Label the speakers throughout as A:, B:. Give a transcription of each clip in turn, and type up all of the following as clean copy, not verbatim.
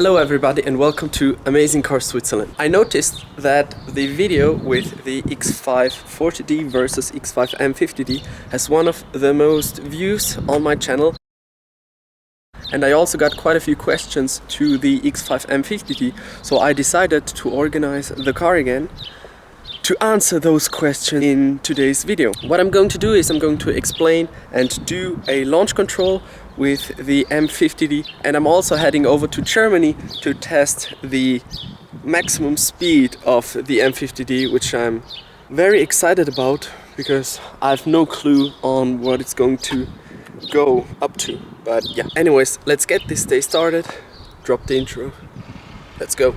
A: Hello everybody and welcome to Amazing Cars Switzerland. I noticed that the video with the X5 40D versus X5 M50d has one of the most views on my channel. And I also got quite a few questions to the X5 M50d, so I decided to organize the car again to answer those questions in today's video. What I'm going to do is I'm going to explain and do a launch control with the M50d, and I'm also heading over to Germany to test the maximum speed of the M50d, which I'm very excited about because I have no clue on what it's going to go up to. But yeah, anyways, let's get this day started. Drop the intro. Let's go.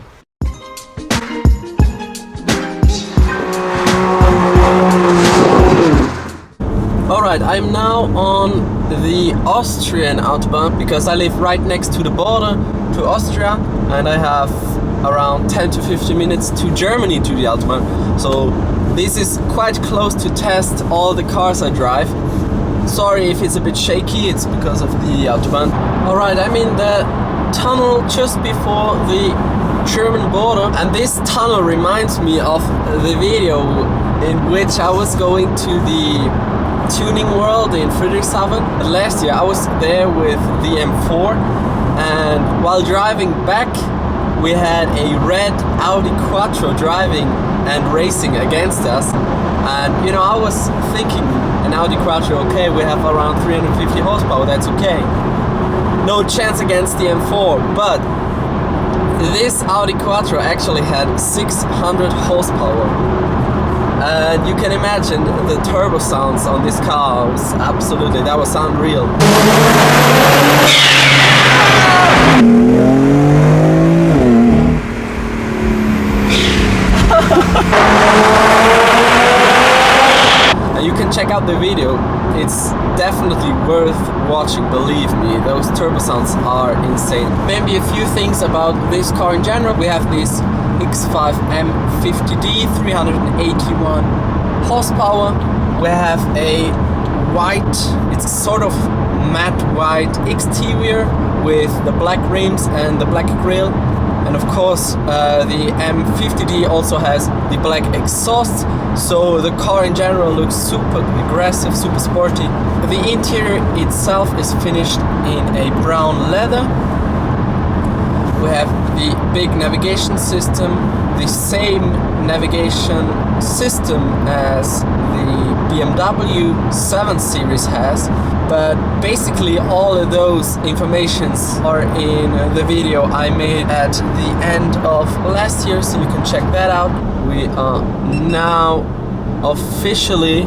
A: Alright, I'm now on the Austrian Autobahn because I live right next to the border to Austria, and I have around 10 to 15 minutes to Germany to the Autobahn. So this is quite close to test all the cars I drive. Sorry if it's a bit shaky, it's because of the Autobahn. Alright, I'm in the tunnel just before the German border, and this tunnel reminds me of the video in which I was going to the tuning world in Friedrichshafen. Last year I was there with the M4, and while driving back we had a red Audi Quattro driving and racing against us. And you know, I was thinking, an Audi Quattro, okay, we have around 350 horsepower, that's okay. No chance against the M4, but this Audi Quattro actually had 600 horsepower. And you can imagine the turbo sounds on this car was absolutely, that was unreal. And you can check out the video, it's definitely worth watching, believe me, those turbo sounds are insane. Maybe a few things about this car in general. We have this X5 M50d, 381 horsepower. We have a white, it's sort of matte white exterior with the black rims and the black grille. And of course the M50d also has the black exhaust, so the car in general looks super aggressive, super sporty. The interior itself is finished in a brown leather. We have the big navigation system, the same navigation system as the BMW 7 Series has, but basically all of those informations are in the video I made at the end of last year, so you can check that out. We are now officially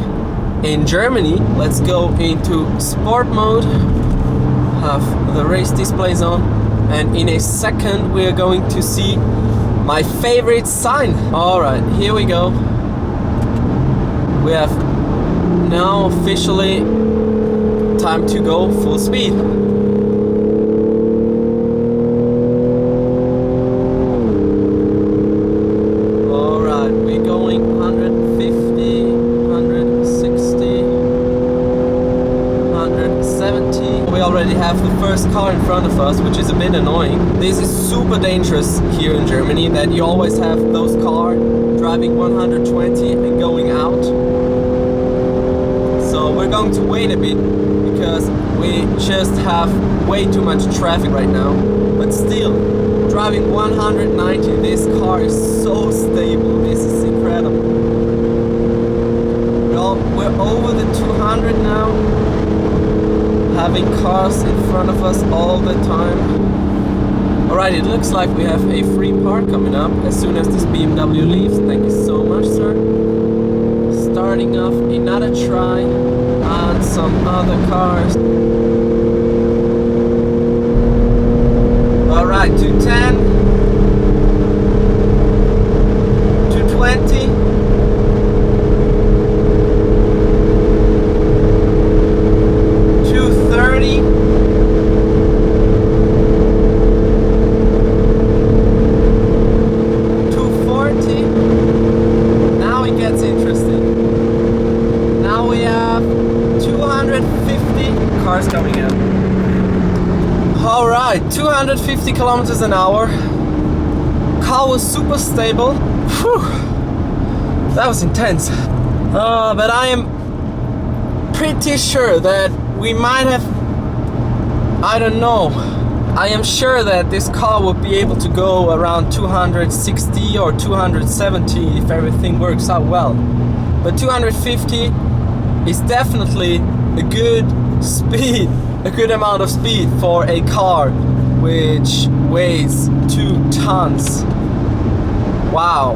A: in Germany. Let's go into sport mode, have the race displays on, and in a second we are going to see my favorite sign. Alright, here we go. We have now officially time to go full speed. Alright, we're going 150, 160, 170. We already have the first car in front of us, which is a bit annoying. This is super dangerous here in Germany, that you always have those cars driving 120 and going out. So we're going to wait a bit because we just have way too much traffic right now. But still, driving 190, this car is so stable, this is incredible. Well, we're over the 200 now, having cars in front of us all the time. Alright, it looks like we have a free park coming up as soon as this BMW leaves. Thank you so much, sir. Starting off another try on some other cars. Alright, 210, 220, 230. 240. Now it gets interesting. Now we have 250 cars coming in. Alright, 200 250 kilometers an hour. Car was super stable. Whew. That was intense. But I am pretty sure that we might have, I don't know, I am sure that this car would be able to go around 260 or 270 if everything works out well. But 250 is definitely a good speed, a good amount of speed for a car which weighs 2 tons. Wow.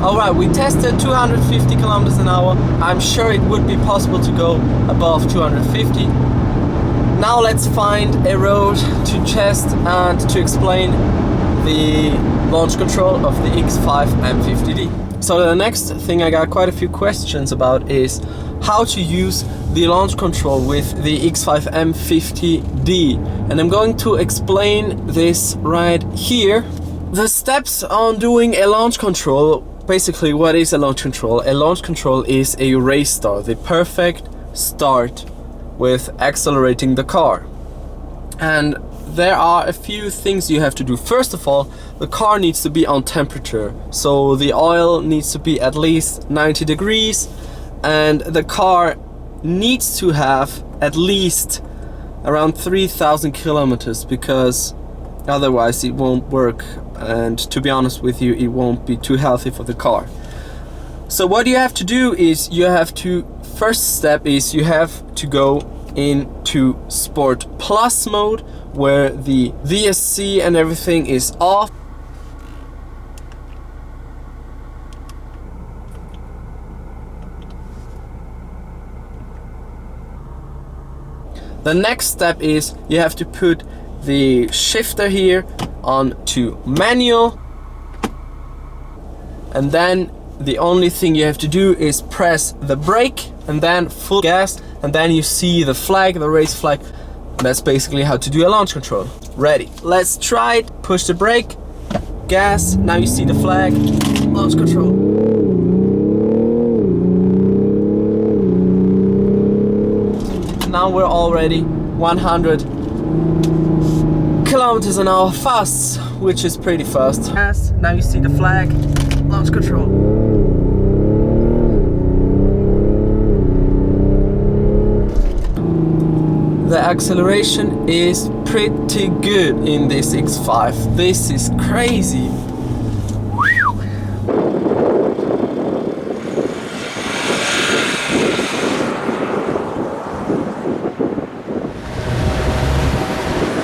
A: Alright, we tested 250 kilometers an hour. I'm sure it would be possible to go above 250. Now let's find a road to test and to explain the launch control of the X5 M50d. So the next thing I got quite a few questions about is how to use the launch control with the X5 M50d. And I'm going to explain this right here. The steps on doing a launch control. Basically, what is a launch control? A launch control is a race start, the perfect start with accelerating the car. And there are a few things you have to do. First of all, the car needs to be on temperature. So the oil needs to be at least 90 degrees and the car needs to have at least around 3,000 kilometers, because otherwise it won't work, and to be honest with you, it won't be too healthy for the car. So what you have to do is first step is you have to go into Sport Plus mode, where the VSC and everything is off. The next step is you have to put the shifter here onto manual, and then the only thing you have to do is press the brake and then full gas, and then you see the flag, the race flag. That's basically how to do a launch control. Ready, let's try it. Push the brake, gas, now you see the flag, launch control. Now we're already 100 kilometers an hour fast, which is pretty fast. Now you see the flag, launch control. The acceleration is pretty good in this X5. This is crazy.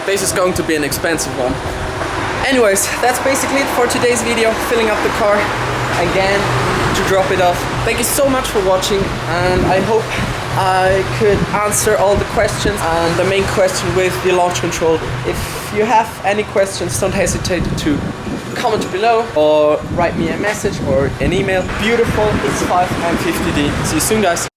A: This is going to be an expensive one. Anyways, that's basically it for today's video. Filling up the car again to drop it off. Thank you so much for watching, and I hope I could answer all the questions and the main question with the launch control. If you have any questions, don't hesitate to comment below or write me a message or an email. Beautiful X5 M50d. See you soon, guys.